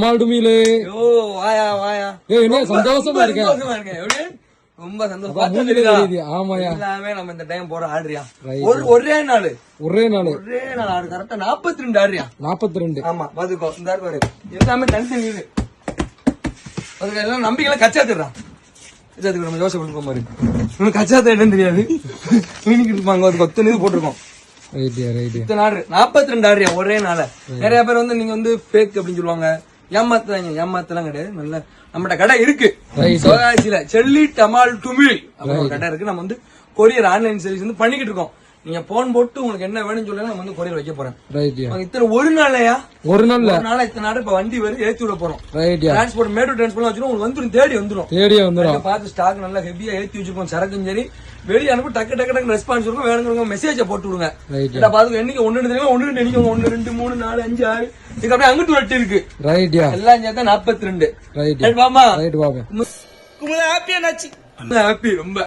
மாடுமீலே வாயா வாயா என்ன சந்தோஷமா இருக்கேன் எப்படி ரொம்ப சந்தோஷம். ஆமாயா எல்லாமே நம்ம இந்த டைம் போற ஆடுறியா ஒரே நாள் ஆடு கரெக்டா 42 ஆடுறியா 42. ஆமா பாத்துக்கோ இந்த பாரு எல்லாமே தனித்தனி இது அதுக்கு எல்லாம் நம்பிக்கையில கச்சாத்துறான் கச்சாத்துக்கு நம்ம யோசனை கொடுக்க மாதிரி கச்சாத்த இடம் தெரியாது மீனிக்கிட்டு இருப்பாங்க அதுக்கு ஒத்தனை இது போட்டிருக்கோம். இத்தனை ஆடு 42 ஆடுறியா ஒரே நாள. நிறைய பேர் வந்து நீங்க வந்து ஃபேக் அப்படின்னு சொல்லுவாங்க, ஏமாத்தலாம் கிடையாது. நல்ல நம்மகிட்ட கடை இருக்கு சிவகாசியில செல்லி டமால் டுமில் அப்படின்னு கடை இருக்கு. நம்ம வந்து கொரியர் ஆன்லைன் சர்வீஸ் வந்து பண்ணிக்கிட்டு இருக்கோம். நீங்க போன் போட்டு உங்களுக்கு என்ன வேணும்னு சொல்லுங்க, நம்ம வந்து கொரியர் வைக்க போறேன். இத்தனை ஒரு நாளையா ஒரு நாளா இத்தனை நாடு இப்ப வண்டி வரும் ஏத்தி விட போறோம். டிரான்ஸ்போர்ட் மேடு டிரான்ஸ்போர்ட் வச்சிருக்கோம், உங்களுக்கு வந்துடும் தேடி வந்துடும். பார்த்து ஸ்டாக் நல்லா ஹெவியா ஏத்தி வச்சிருக்கோம். சரக்கும் சரி வெளியே அனுப்பி டக்கு டக்கு டக்கு ரெஸ்பான்ஸ் இருக்கும். வேணுங்க மெசேஜ போட்டு விடுங்க. பாத்துக்கோ என்னைக்கு 1 தெரியுமா 1 நினைக்க 1 2 3 4 5 6 இதுக்கு அப்படியே அங்கிட்டு வெட்டி இருக்கு. எல்லாம் சேர்த்தா 42. ரைட் பாமா ரைட் பாபா ஹாப்பியா நாச்சி ஹாப்பி ரொம்ப